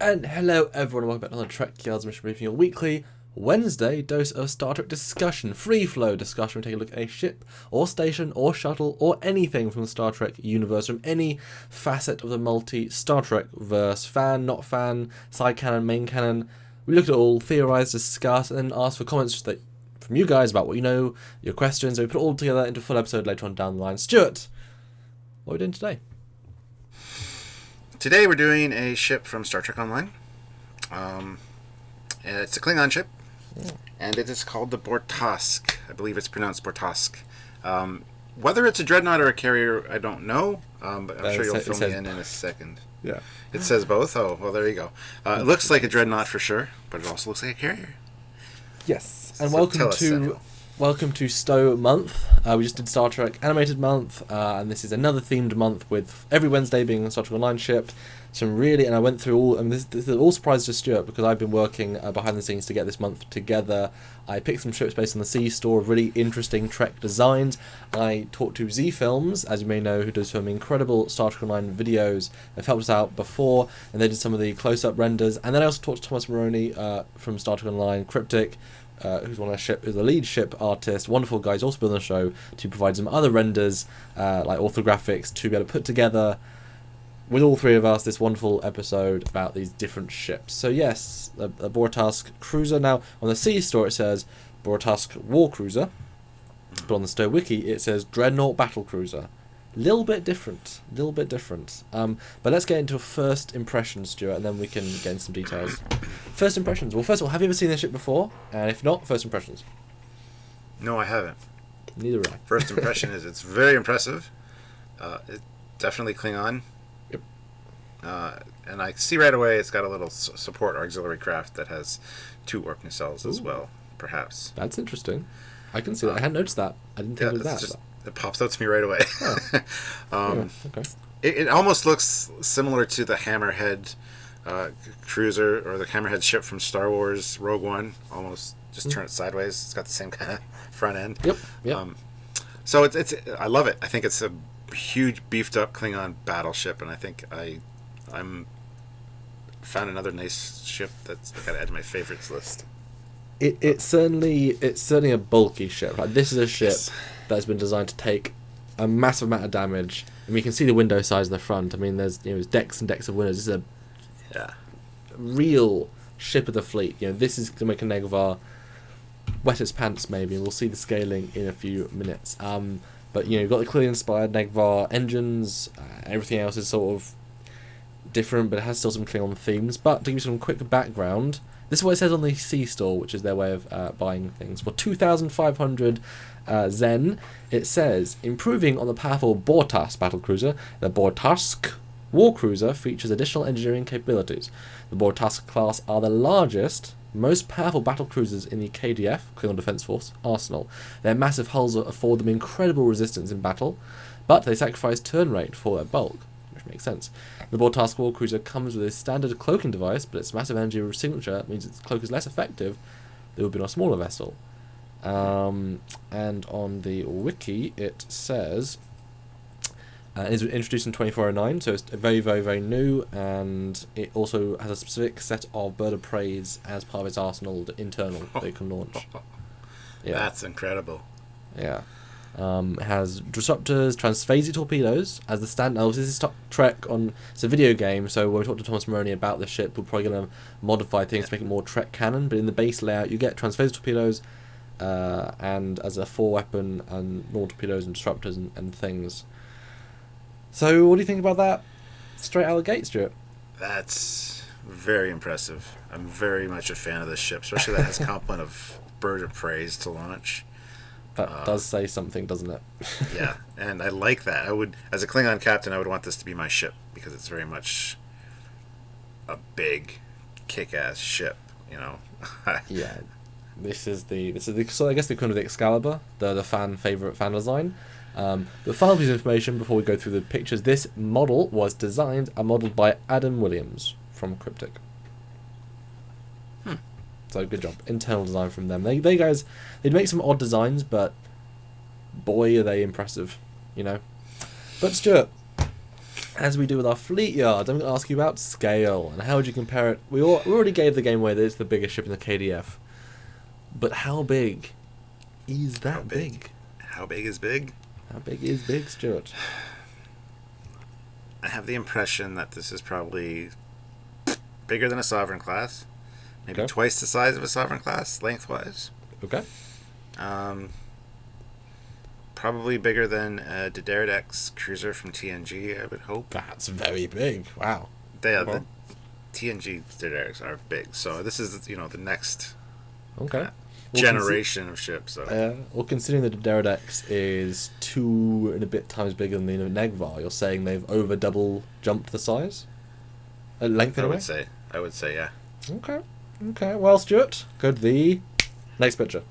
And hello everyone, and welcome back to another Trekyards Mission Briefing, your weekly Wednesday dose of Star Trek discussion, free flow discussion. We take a look at a ship, or station, or shuttle, or anything from the Star Trek universe, from any facet of the multi-Star Trek verse, fan, not fan, side canon, main canon. We look at it all, theorise, discuss, and then ask for comments from you guys about what you know, your questions, and we put it all together into a full episode later on down the line. Stuart, what are we doing today? Today we're doing a ship from Star Trek Online. It's a Klingon ship, and it is called the Bortasqu. I believe it's pronounced Bortasqu. Whether it's a dreadnought or a carrier, I don't know, but I'm sure you'll fill me in a second. Yeah. It says both? Oh, well, there you go. It looks like a dreadnought for sure, but it also looks like a carrier. Yes, and So welcome to STO Month. We just did Star Trek Animated Month, and this is another themed month with every Wednesday being a Star Trek Online ship. And I went through all, and this is all surprise to Stuart because I've been working behind the scenes to get this month together. I picked some ships based on the C Store of really interesting Trek designs. I talked to Z Films, as you may know, who does some incredible Star Trek Online videos. They've helped us out before, and they did some of the close-up renders. And then I also talked to Thomas Maroney from Star Trek Online, Cryptic, who's the lead ship artist, wonderful guy. He's also been on the show to provide some other renders, like orthographics, to be able to put together with all three of us this wonderful episode about these different ships. So yes, the Bortasqu cruiser. Now on the C Store it says Bortasqu war cruiser, but on the STO Wiki it says dreadnought battle cruiser. Little bit different. But let's get into first impressions, Stuart, and then we can get into some details. First impressions. Well, first of all, have you ever seen this ship before? And if not, first impressions. No, I haven't. Neither have I. First impression is it's very impressive. It's definitely Klingon. Yep. And I see right away it's got a little support auxiliary craft that has 2 warp nacelles as well, perhaps. That's interesting. I can see that. I hadn't noticed that. I didn't think it was that. It pops out to me right away. Oh. Okay. It almost looks similar to the Hammerhead cruiser or the Hammerhead ship from Star Wars Rogue One. Almost just turn it sideways. It's got the same kind of front end. Yep. So it's I love it. I think it's a huge beefed up Klingon battleship, and I think I'm found another nice ship that's got to add to my favorites list. It's certainly a bulky ship. Like, this is a ship that's been designed to take a massive amount of damage, and we can see the window size in the front. I mean, there's decks and decks of windows. This is a real ship of the fleet. This is going to make a Negvar wet its pants maybe, and we'll see the scaling in a few minutes. But you've got the clearly inspired Negvar engines. Everything else is sort of different, but it has still some Klingon themes. But to give you some quick background, this is what it says on the C Store, which is their way of buying things. For 2,500 Zen, it says, improving on the powerful Bortasqu battlecruiser, the Bortasqu war cruiser features additional engineering capabilities. The Bortasqu class are the largest, most powerful battlecruisers in the KDF, Klingon Defense Force, arsenal. Their massive hulls afford them incredible resistance in battle, but they sacrifice turn rate for their bulk, which makes sense. The Bortasqu war cruiser comes with a standard cloaking device, but its massive energy signature means its cloak is less effective than it would be on a smaller vessel. And on the wiki it says it was introduced in 2409, so it's very, very, very new, and it also has a specific set of bird of praise as part of its arsenal internal that it can launch. Yeah. That's incredible. Yeah. It has disruptors, transphasing torpedoes as the stand. Oh, this is Star Trek it's a video game, so when we talk to Thomas Maroney about the ship, we're probably going to modify things to make it more Trek canon. But in the base layout, you get transphasing torpedoes, and as a 4-weapon, and normal torpedoes and disruptors and things. So, what do you think about that? Straight out of the gate, Stuart. That's very impressive. I'm very much a fan of this ship, especially that has complement of bird of praise to launch. That does say something, doesn't it? Yeah, and I like that. I would, as a Klingon captain, I would want this to be my ship because it's very much a big, kick-ass ship. Yeah, this is so I guess the kind of the Excalibur, the favorite fan design. The final piece of information before we go through the pictures: this model was designed and modelled by Adam Williams from Cryptic. So good job. Internal design from them. They guys, they'd make some odd designs, but boy are they impressive, But Stuart, as we do with our fleet yards, I'm going to ask you about scale and how would you compare it? We already gave the game away that it's the biggest ship in the KDF, but how big is that big? How big is big? How big is big, Stuart? I have the impression that this is probably bigger than a Sovereign class, maybe twice the size of a Sovereign class lengthwise. Okay. Probably bigger than a Trekyards cruiser from TNG, I would hope. That's very big. Wow. The TNG Trekyards are big, so this is the next generation of ships. So. Well, considering the Trekyards is 2 and a bit times bigger than the Negvar, you're saying they've over double jumped the size? Length anyway? I would say, yeah. Okay. Well, Stuart, go to the next picture.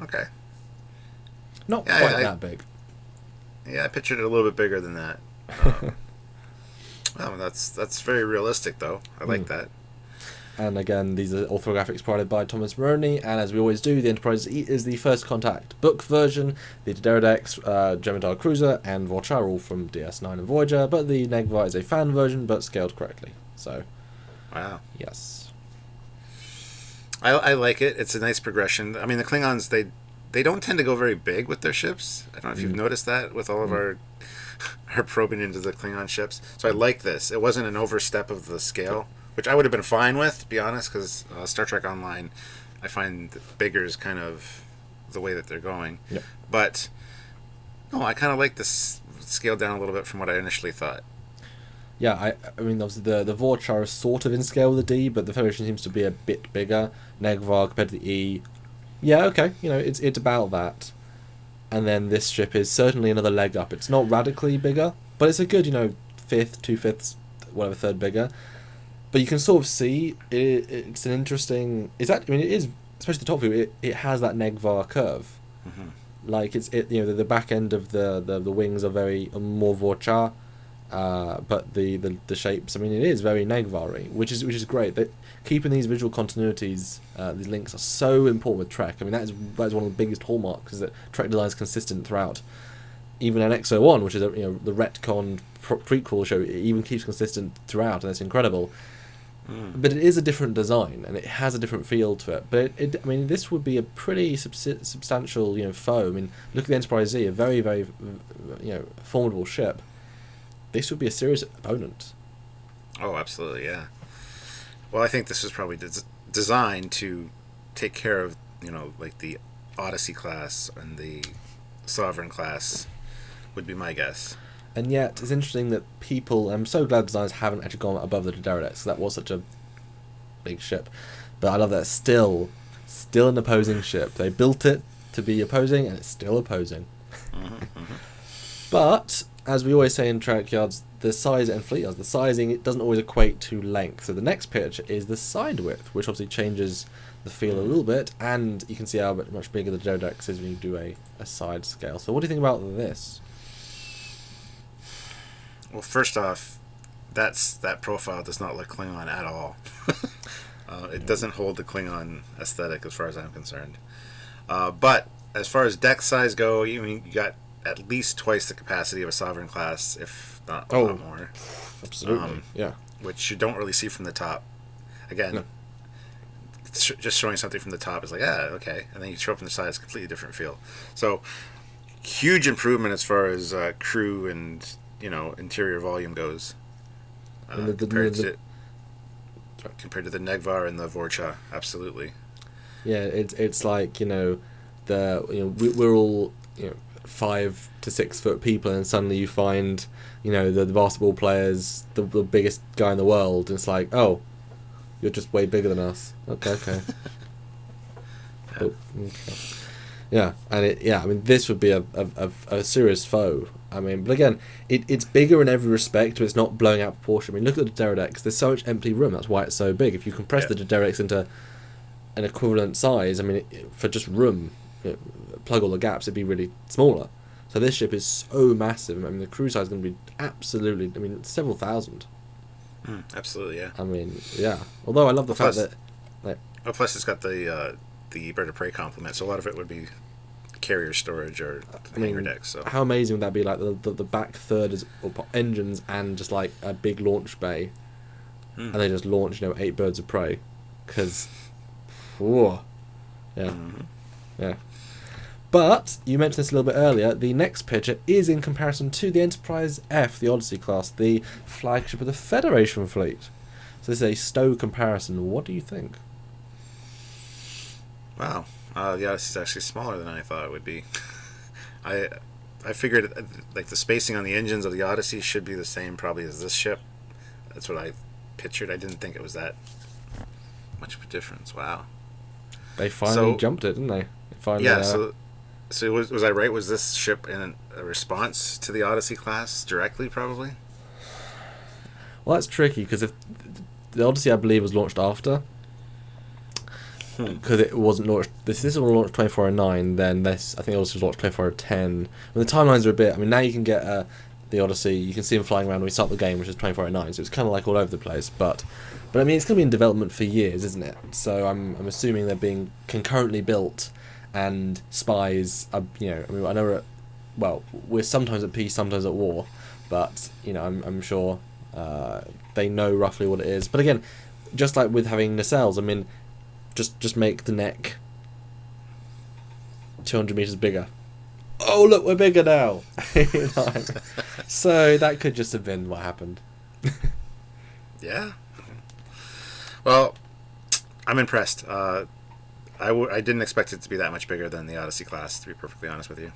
Okay. Not quite that big. Yeah, I pictured it a little bit bigger than that. Well, that's very realistic, though. I like that. And again, these are orthographics provided by Thomas Maroney, and as we always do, the Enterprise is the first contact book version, the Trekyards, Gemidar Cruiser, and Vorcha are all from DS9 and Voyager, but the Negvar is a fan version, but scaled correctly. So, wow. Yes. I like it. It's a nice progression. I mean, the Klingons, they don't tend to go very big with their ships. I don't know if you've noticed that with all of our probing into the Klingon ships. So I like this. It wasn't an overstep of the scale, which I would have been fine with, to be honest, because Star Trek Online, I find bigger is kind of the way that they're going. Yep. But, no, I kind of like this scaled down a little bit from what I initially thought. Yeah, I mean, obviously the Vorcha is sort of in scale with the D, but the Federation seems to be a bit bigger. Negvar compared to the E. Yeah, okay, it's about that. And then this ship is certainly another leg up. It's not radically bigger, but it's a good, 5th, 2/5, whatever, third bigger. But you can sort of see it's an interesting. It is, especially the top view. It has that Negvar curve. Mm-hmm. Like the back end of the wings are very more Vorcha. But the shapes, it is very Negvari, which is great. That keeping these visual continuities, these links are so important with Trek. That is one of the biggest hallmarks, is that Trek design is consistent throughout. Even in XO1, which is the retcon prequel show, it even keeps consistent throughout, and it's incredible. But it is a different design, and it has a different feel to it. But this would be a pretty substantial foe. Look at the Enterprise Z, a very very formidable ship. This would be a serious opponent. Oh, absolutely, yeah. Well, I think this was probably designed to take care of, like the Odyssey class and the Sovereign class would be my guess. And yet, it's interesting that I'm so glad designers haven't actually gone above the Trekyards, because that was such a big ship. But I love that it's still an opposing ship. They built it to be opposing, and it's still opposing. But as we always say in Trekyards, the size and fleet yards, the sizing, it doesn't always equate to length. So the next pitch is the side width, which obviously changes the feel a little bit, and you can see how much bigger the Trekyards is when you do a side scale. So what do you think about this? Well, first off, that profile does not look Klingon at all. It doesn't hold the Klingon aesthetic as far as I'm concerned. But as far as deck size go, you got at least twice the capacity of a Sovereign class, if not a lot more. Absolutely, yeah. Which you don't really see from the top. Again, just showing something from the top is like, okay. And then you show up from the side, it's a completely different feel. So, huge improvement as far as crew and, interior volume goes. Compared to the Negvar and the Vorcha, absolutely. Yeah, it's like, we're all, 5 to 6 foot people, and suddenly you find the basketball players, the biggest guy in the world, and it's like, oh, you're just way bigger than us. Okay. Oh, okay. Yeah, and this would be a serious foe. But again, it's bigger in every respect, but it's not blowing out proportion. Look at the Trekyards. There's so much empty room. That's why it's so big. If you compress the Trekyards into an equivalent size, for just room, plug all the gaps, it'd be really smaller. So this ship is so massive. The crew size is going to be absolutely, several thousand. Absolutely, yeah. Yeah. Although I love the fact that... plus it's got the bird of prey complement, so a lot of it would be carrier storage or hangar decks. So how amazing would that be? Like the back third is engines and just like a big launch bay, and they just launch 8 birds of prey, because, yeah, yeah. But you mentioned this a little bit earlier. The next picture is in comparison to the Enterprise F, the Odyssey class, the flagship of the Federation fleet. So this is a STO comparison. What do you think? Wow, the Odyssey is actually smaller than I thought it would be. I figured like the spacing on the engines of the Odyssey should be the same probably as this ship. That's what I pictured. I didn't think it was that much of a difference. Wow. They finally jumped it, didn't they? Finally, yeah. So was I right? Was this ship in a response to the Odyssey class directly, probably? Well, that's tricky, because if the Odyssey, I believe, was launched after, because it wasn't launched. This was launched 2409. Then this, I think, also was launched 2410. When the timelines are a bit. I mean, now you can get the Odyssey. You can see them flying around when we start the game, which is 2409. So it's kind of like all over the place. But I mean, it's going to be in development for years, isn't it? So I'm assuming they're being concurrently built. And spies, I know we're sometimes at peace, sometimes at war, but I'm sure they know roughly what it is. But again, just like with having nacelles, I mean, just make the neck 200 meters bigger. Oh, look, we're bigger now. So that could just have been what happened. Yeah. Well, I'm impressed. I didn't expect it to be that much bigger than the Odyssey class, to be perfectly honest with you.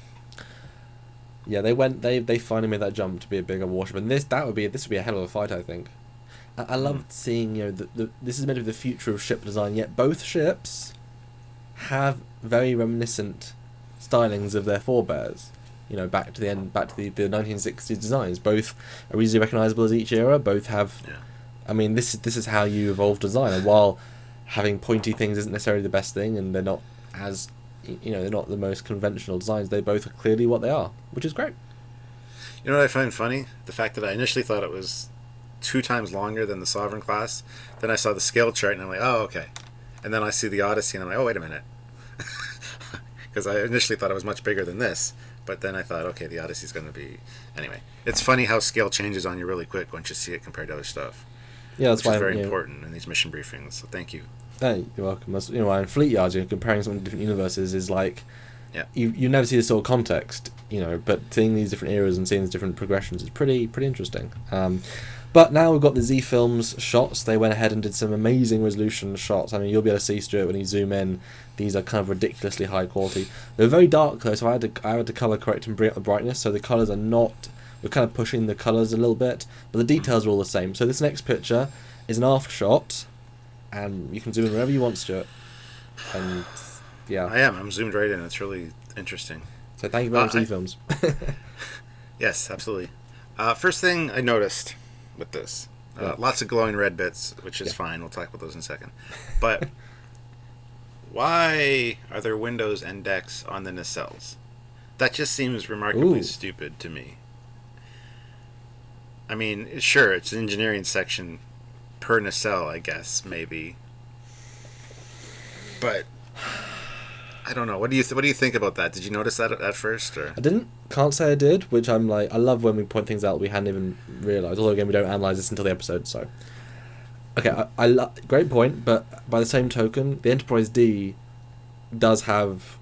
Yeah, they finally made that jump to be a bigger warship, and this would be a hell of a fight, I think. I love seeing this is meant to be the future of ship design, yet both ships have very reminiscent stylings of their forebears. Back to the 1960s designs. Both are easily recognisable as each era. Both have. Yeah. I mean, this is how you evolve design, and while having pointy things isn't necessarily the best thing, and they're not as, they're not the most conventional designs, they both are clearly what they are, which is great. You know what I find funny? The fact that I initially thought it was 2 times longer than the Sovereign class. Then I saw the scale chart and I'm like, oh, okay. And then I see the Odyssey and I'm like, oh, wait a minute. Because I initially thought it was much bigger than this. But then I thought, okay, the Odyssey's going to be... Anyway, it's funny how scale changes on you really quick once you see it compared to other stuff. Yeah, that's which why is very important in these mission briefings. So thank you. Hey, you're welcome. That's, in Fleet Yards, comparing something to different universes is like, yeah, you never see this sort of context, but seeing these different eras and seeing these different progressions is pretty interesting. But now we've got the Z Films shots. They went ahead and did some amazing resolution shots. I mean, you'll be able to see, Stuart, when you zoom in. These are kind of ridiculously high quality. They're very dark though, so I had to color correct and bring up the brightness, so the colors are not. We're kind of pushing the colors a little bit, but the details are all the same. So this next picture is an aft shot, and you can zoom in wherever you want, Stuart. And yeah, I'm zoomed right in. It's really interesting. So thank you very much, Z Films. Yes, absolutely. First thing I noticed with this, lots of glowing red bits, which is fine. We'll talk about those in a second. But why are there windows and decks on the nacelles? That just seems remarkably stupid to me. I mean, sure, it's an engineering section per nacelle, I guess, maybe. But I don't know. What do you think about that? Did you notice that at first, or? I didn't. Can't say I did. Which I'm like, I love when we point things out we hadn't even realised. Although again, we don't analyse this until the episode. So, okay, great point. But by the same token, the Enterprise D does have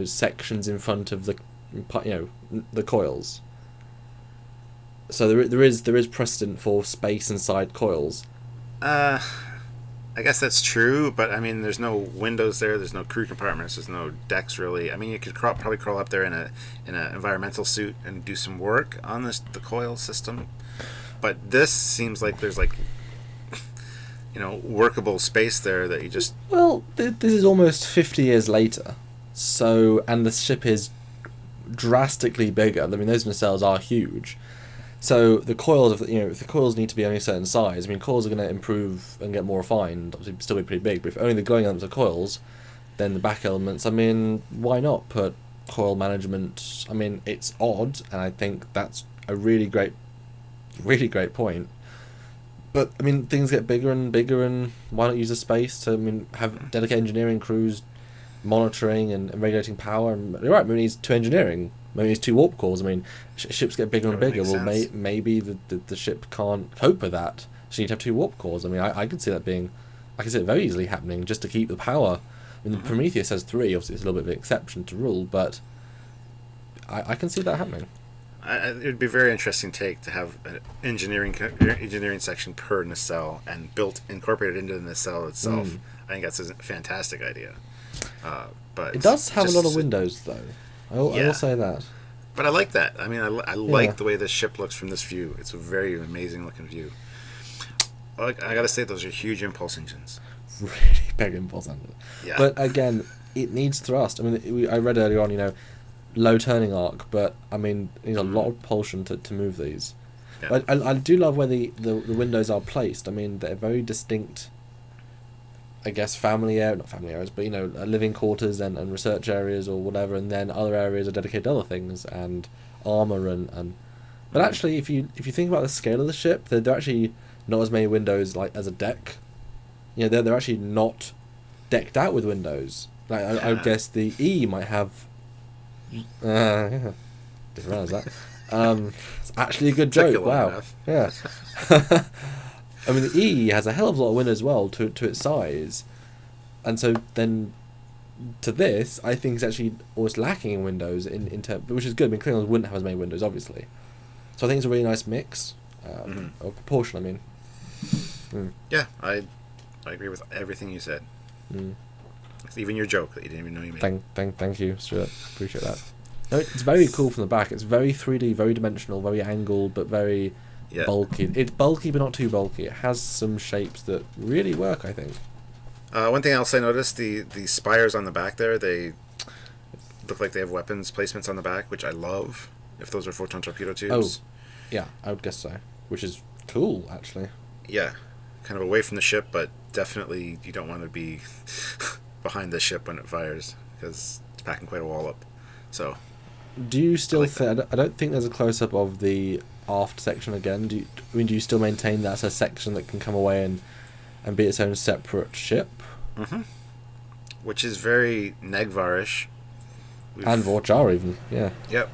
sections in front of the coils. So there is precedent for space inside coils. I guess that's true, but I mean, there's no windows there. There's no crew compartments. There's no decks really. I mean, you could probably crawl up there in an environmental suit and do some work on the coil system. But this seems like there's workable space there that you just. Well, this is almost 50 years later, so and the ship is drastically bigger. I mean, those nacelles are huge. So the coils, if the coils need to be only a certain size, I mean, coils are going to improve and get more refined, obviously still be pretty big, but if only the glowing elements are coils, then the back elements, I mean, why not put coil management? I mean, it's odd, and I think that's a really great point. But, I mean, things get bigger and bigger, and why not use the space to, have dedicated engineering crews monitoring and regulating power. And you're right. Maybe it needs 2 engineering. Maybe it needs 2 warp cores. I mean, ships get bigger and bigger. Well, maybe the ship can't cope with that. So you need to have 2 warp cores. I mean, I could see that being, I can see it very easily happening just to keep the power. I mean, the Prometheus has 3. Obviously, it's a little bit of an exception to rule, but I can see that happening. It would be a very interesting take to have an engineering section per nacelle and incorporated into the nacelle itself. I think that's a fantastic idea. But it does have a lot of windows, though. I will say that. But I like that. I mean, I like the way this ship looks from this view. It's a very amazing looking view. I gotta say, those are huge impulse engines. Really big impulse engines. Yeah. But again, it needs thrust. I mean, I read earlier on, low turning arc, but I mean, it needs a lot of propulsion to move these. Yeah. But I do love where the windows are placed. I mean, they're very distinct. I guess not family areas, but living quarters and research areas or whatever, and then other areas are dedicated to other things and armor and. But actually, if you think about the scale of the ship, they're actually not as many windows like as a deck. They're actually not decked out with windows. Like I would guess the E might have. Didn't realize that. It's actually a good joke. Wow. Enough. Yeah. I mean, the E has a hell of a lot of windows as well to its size, and so then to this, I think it's actually almost lacking in windows in terms, which is good. I mean, Klingons wouldn't have as many windows, obviously. So I think it's a really nice mix of proportion. I mean, yeah, I agree with everything you said. Even your joke that you didn't even know you made. Thank you, Stuart. Appreciate that. No, it's very cool from the back. It's very 3D, very dimensional, very angled, but very bulky. It's bulky, but not too bulky. It has some shapes that really work, I think. One thing else I noticed, the spires on the back there, they look like they have weapons placements on the back, which I love, if those are photon torpedo tubes. Oh, yeah, I would guess so. Which is cool, actually. Yeah, kind of away from the ship, but definitely you don't want to be behind the ship when it fires, because it's packing quite a wall up. So, do you still I don't think there's a close-up of the aft section again. Do you still maintain that's a section that can come away and be its own separate ship? Which is very Negvar-ish. And Vorjar even, yeah. Yep.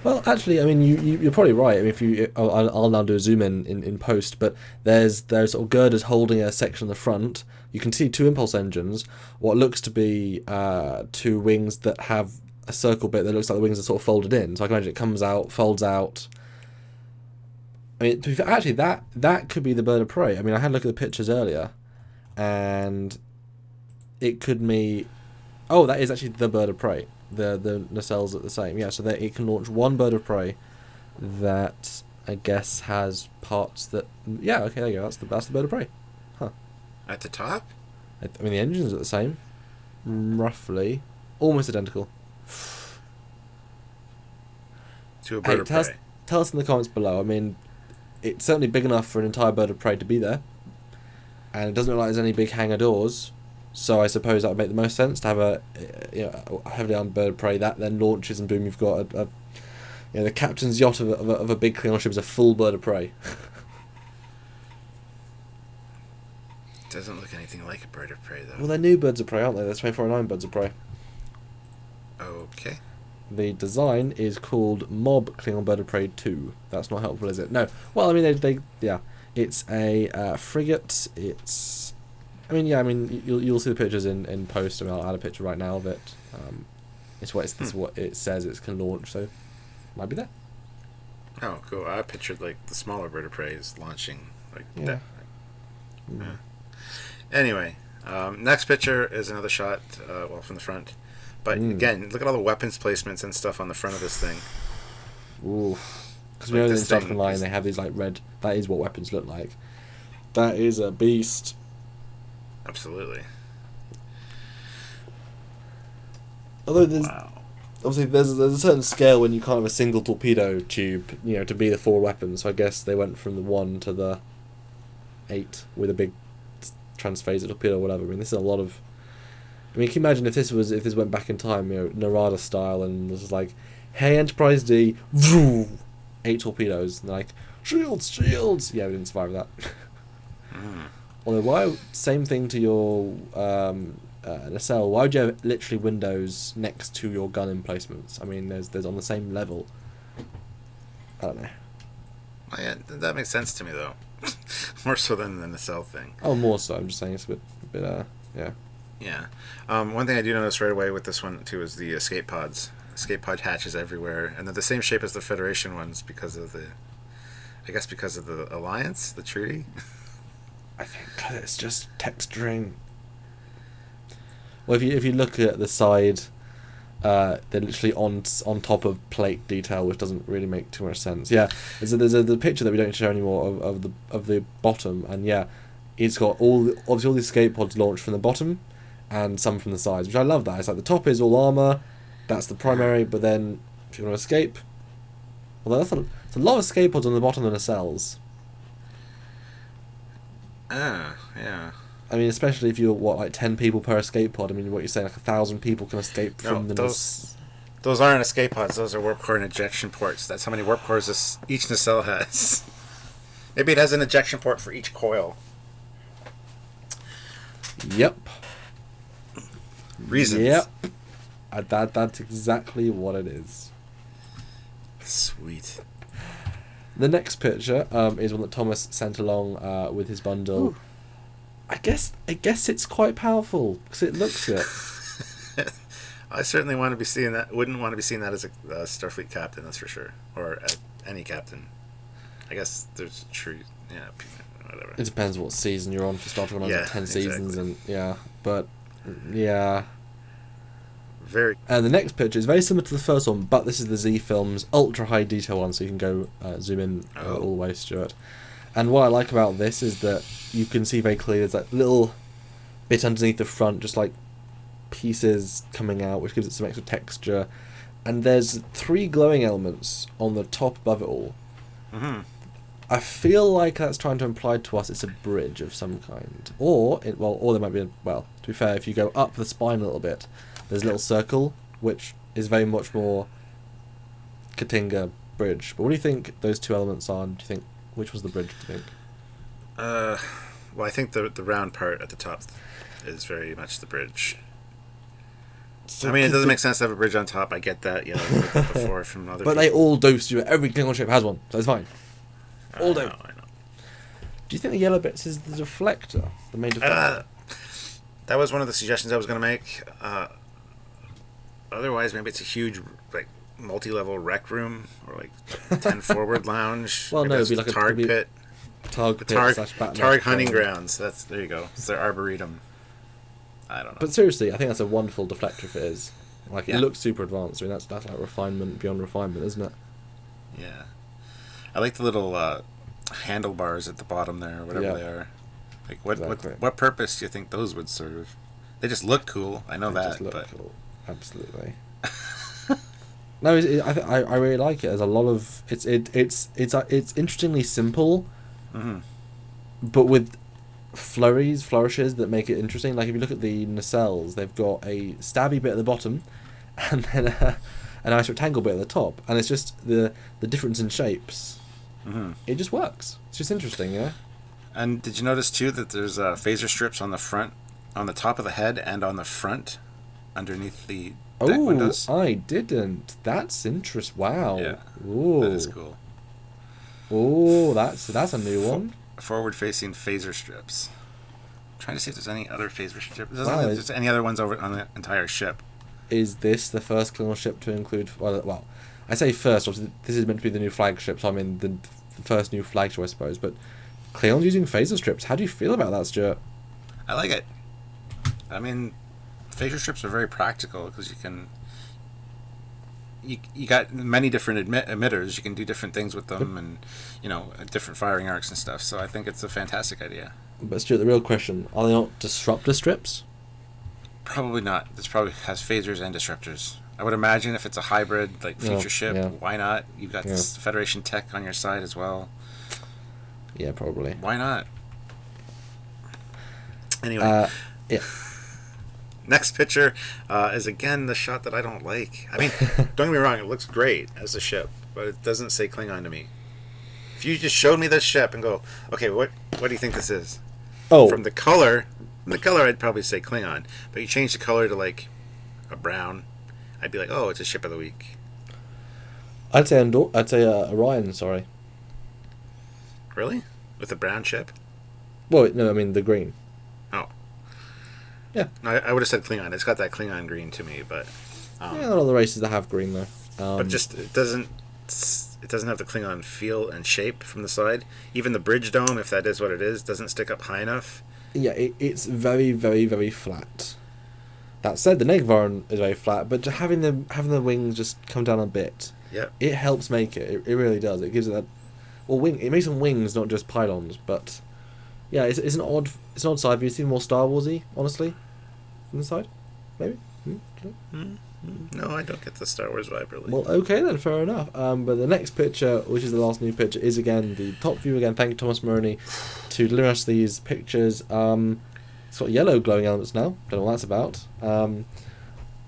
Well, actually, I mean, you're probably right. I mean, I'll now do a zoom in post, but there's sort of girders holding a section in the front. You can see 2 impulse engines, what looks to be 2 wings that have a circle bit that looks like the wings are sort of folded in. So I can imagine it comes out, folds out. I mean, actually, that could be the bird of prey. I mean, I had a look at the pictures earlier, and it could be... Oh, that is actually the bird of prey. The nacelles are the same. Yeah, so that it can launch 1 bird of prey that I guess has parts that... Yeah, okay, there you go. That's the bird of prey. Huh. At the top? I mean, the engines are the same. Roughly. Almost identical. To a bird of prey. Tell us in the comments below. I mean, it's certainly big enough for an entire bird of prey to be there. And it doesn't look like there's any big hangar doors. So I suppose that would make the most sense to have a heavily armed bird of prey that then launches, and boom, you've got the captain's yacht of a big Klingon ship is a full bird of prey. Doesn't look anything like a bird of prey, though. Well, they're new birds of prey, aren't they? They're 2409 birds of prey. Okay. The design is called Mob Klingon Bird of Prey 2. That's not helpful, is it? No. Well, I mean, it's a frigate. You'll see the pictures in post. I mean, I'll add a picture right now of it. It's what it says it can launch, so might be there. Oh, cool. I pictured like the smaller bird of prey is launching like that. Yeah. Anyway, next picture is another shot, from the front. But again, look at all the weapons placements and stuff on the front of this thing. Ooh. Because we know in the instruction line they have these like red... That is what weapons look like. That is a beast. Absolutely. Although obviously there's a certain scale when you can't have a single torpedo tube, to be the 4 weapons. So I guess they went from the 1 to the 8 with a big transphaser torpedo or whatever. I mean, this is a lot of... I mean, can you imagine if this went back in time, Narada style, and was like, hey, Enterprise D, 8 torpedoes, and they're like, shields. Yeah, we didn't survive that. Although, same thing to your nacelle, why would you have literally windows next to your gun emplacements? I mean, there's on the same level. I don't know. Oh, yeah, that makes sense to me though. More so than the nacelle thing. Oh, more so. I'm just saying it's a bit yeah. Yeah. One thing I do notice right away with this one too is the escape pods. Escape pod hatches everywhere, and they're the same shape as the Federation ones because of the alliance, the treaty. I think it's just texturing. Well, if you look at the side, they're literally on top of plate detail, which doesn't really make too much sense. Yeah, there's the picture that we don't show anymore of the bottom, and yeah, it's got all the escape pods launched from the bottom, and some from the sides, which I love. That it's like the top is all armor, that's the primary, but then if you want to escape, although that's a lot of escape pods on the bottom of the nacelles. Yeah. I mean, especially if you're, like 10 people per escape pod. I mean, what you're saying, like 1,000 people can escape from the... Those aren't escape pods, those are warp core and ejection ports. That's how many warp cores each nacelle has. Maybe it has an ejection port for each coil. Yep. Reasons. Yep. That's exactly what it is. Sweet. The next picture is one that Thomas sent along with his bundle. Ooh. I guess it's quite powerful because it looks it. I certainly want to be seeing that. Wouldn't want to be seeing that as a Starfleet captain, that's for sure, or any captain. I guess there's true, yeah, whatever. It depends what season you're on for Star Trek. Yeah, 10 exactly. seasons, and yeah, but yeah. Very. And the next picture is very similar to the first one, but this is the Z Films ultra high detail one, so you can go zoom in all the way, Stuart. And what I like about this is that you can see very clearly there's that little bit underneath the front, just like pieces coming out, which gives it some extra texture. And there's 3 glowing elements on the top above it all. Mm-hmm. I feel like that's trying to imply to us it's a bridge of some kind. Or there might be, to be fair, if you go up the spine a little bit, there's a little circle, which is very much more Katinga bridge. But what do you think those 2 elements are? Do you think, which was the bridge, do you think? Well, I think the round part at the top is very much the bridge. So I mean, it doesn't make sense to have a bridge on top. I get that, yeah, I've heard that before from other people. They all do, Stuart. Every Klingon ship has one, so it's fine. All do. I know. Do you think the yellow bits is the deflector? The main deflector? That was one of the suggestions I was going to make. Otherwise, maybe it's a huge, like, multi-level rec room or like 10 forward lounge. Well, no, it'd be like a Targ pit. Targ hunting grounds. There you go. It's their arboretum. I don't know. But seriously, I think that's a wonderful deflector if it is. Like, yeah. It looks super advanced. I mean, that's like refinement beyond refinement, isn't it? Yeah. I like the little handlebars at the bottom there, whatever they are. Like, what purpose do you think those would serve? They just look cool. I know that. Cool. Absolutely. No, I really like it. There's a lot of it's interestingly simple, mm-hmm. but with flourishes that make it interesting. Like if you look at the nacelles, they've got a stabby bit at the bottom, and then a nice rectangle bit at the top, and it's just the difference in shapes. Mm-hmm. It just works. It's just interesting, yeah. And did you notice too that there's phaser strips on the front, on the top of the head, and on the front, underneath the deck windows? I didn't. That's interesting. Wow. Yeah. Ooh. That is cool. Oh, that's a new one. Forward-facing phaser strips. I'm trying to see if there's any other phaser strips. Doesn't Wow, look like there's any other ones over on the entire ship. Is this the first Klingon ship to include? Well, I say first. Obviously, this is meant to be the new flagship, so I mean the first new flagship, I suppose. But Klingons using phaser strips. How do you feel about that, Stuart? I like it. I mean, phaser strips are very practical because you can. You got many different emitters. You can do different things with them, and different firing arcs and stuff. So I think it's a fantastic idea. But Stuart, the real question: are they not disruptor strips? Probably not. This probably has phasers and disruptors. I would imagine if it's a hybrid, like future ship, why not? You've got this Federation tech on your side as well. Yeah, probably. Why not? Anyway. Yeah. Next picture is again the shot that I don't like. I mean, don't get me wrong, it looks great as a ship, but it doesn't say Klingon to me. If you just showed me this ship and go, okay, what do you think this is? Oh. From the color, In the color, I'd probably say Klingon, but you change the color to like a brown, I'd be like, oh, it's a ship of the week. I'd say Orion. Sorry. Really? With a brown ship? Well, no, I mean the green. Oh. Yeah. No, I would have said Klingon. It's got that Klingon green to me, but. Yeah, not all the races that have green though. But just it doesn't have the Klingon feel and shape from the side. Even the bridge dome, if that is what it is, doesn't stick up high enough. Yeah, it's very, very, very flat. That said, the Negvarn is very flat, but just having the wings just come down a bit, yeah, it helps make it. It really does. It gives it that. Well, it makes them wings, not just pylons. But yeah, it's an odd side view. It seems more Star Warsy, honestly, from the side, maybe. No, I don't get the Star Wars vibe really. Well, okay then, fair enough. But the next picture, which is the last new picture, is again the top view again. Thank you, Thomas Maroney, to deliver us these pictures. It's got yellow glowing elements now. Don't know what that's about.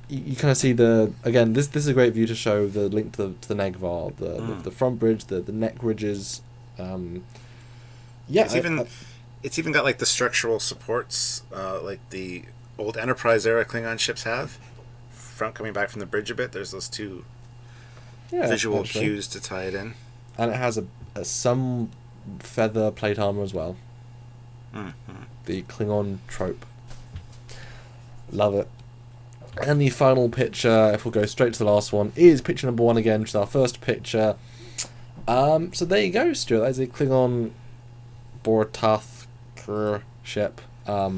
You kind of see this is a great view to show the link to the Negvar, the front bridge, the neck ridges. Yeah, it's even got like the structural supports, like the old Enterprise era Klingon ships have. Front coming back from the bridge a bit. There's those two visual cues to tie it in, and it has some feather plate armor as well. The Klingon trope. Love it. And the final picture, if we'll go straight to the last one, is picture number 1 again, which is our first picture. So there you go, Stuart. That is a Klingon Bortasqu ship. That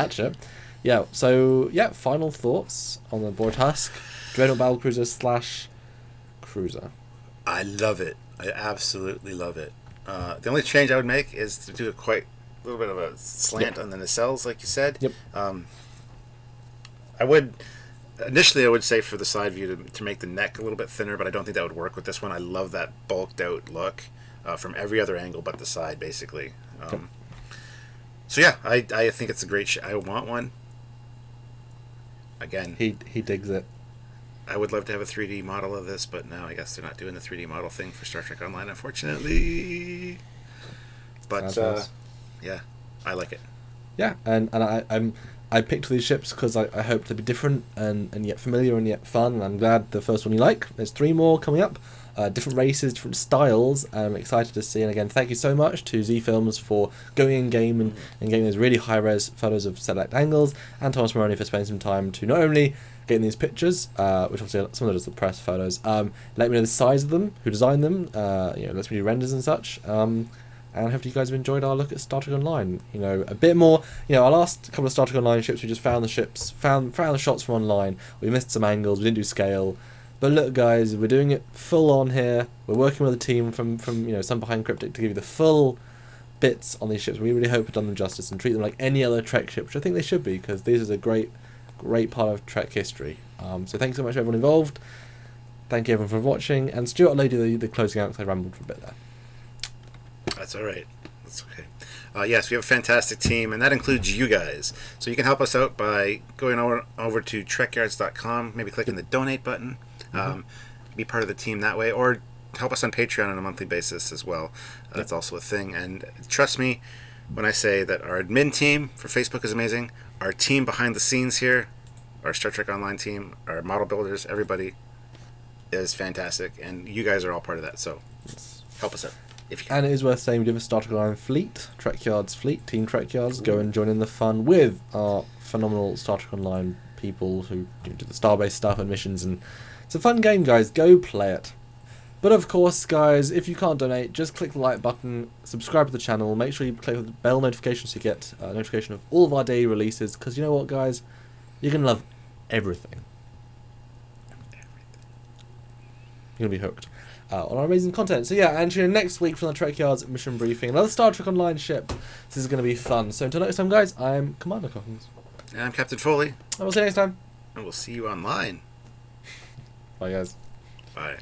ship. Yeah, so, final thoughts on the Bortasqu Dreadnought Battlecruiser / cruiser. I love it. I absolutely love it. The only change I would make is to do a little bit of a slant on the nacelles, like you said. Yep. I would say for the side view to make the neck a little bit thinner, but I don't think that would work with this one. I love that bulked out look from every other angle but the side, basically. So yeah, I think it's a great I want one. Again, he digs it. I would love to have a 3D model of this, but now I guess they're not doing the 3D model thing for Star Trek Online, unfortunately. But yeah, I like it. Yeah, and I picked these ships because I hope to be different and yet familiar and yet fun. And I'm glad the first one you like. There's 3 more coming up. Different races, different styles. I'm excited to see. And again, thank you so much to Z Films for going in game and getting those really high res photos of select angles, and Thomas Maroney for spending some time to not only getting these pictures, which obviously some of those are the press photos. Let me know the size of them, who designed them. Let's me do renders and such. And hopefully you guys have enjoyed our look at Star Trek Online. A bit more. Our last couple of Star Trek Online ships, we just found the ships, found the shots from online. We missed some angles. We didn't do scale. But look, guys, we're doing it full on here. We're working with a team from some behind Cryptic to give you the full bits on these ships. We really hope we've done them justice and treat them like any other Trek ship, which I think they should be, because this is a great part of Trek history. So thanks so much to everyone involved. Thank you everyone for watching. And Stuart, I'll do the closing out because I rambled for a bit there. That's all right. That's okay. Yes, we have a fantastic team, and that includes you guys. So you can help us out by going over to trekyards.com, maybe clicking the donate button, be part of the team that way, or help us on Patreon on a monthly basis as well. That's also a thing. And trust me when I say that our admin team for Facebook is amazing. Our team behind the scenes here, our Star Trek Online team, our model builders, everybody is fantastic, and you guys are all part of that. So help us out. And it is worth saying we do have a Star Trek Online fleet, Trekyards fleet, Team Trekyards. Go and join in the fun with our phenomenal Star Trek Online people who do the Starbase stuff and missions, and it's a fun game, guys. Go play it. But of course, guys, if you can't donate, just click the like button, subscribe to the channel, make sure you click the bell notification so you get a notification of all of our daily releases, because you know what, guys? You're going to love everything. You're going to be hooked on our amazing content. So yeah, and tune in next week from the Trekyards mission briefing, another Star Trek Online ship. This is going to be fun. So until next time, guys, I'm Commander Cockins. And I'm Captain Foley. And we'll see you next time. And we'll see you online. Bye, guys. Bye.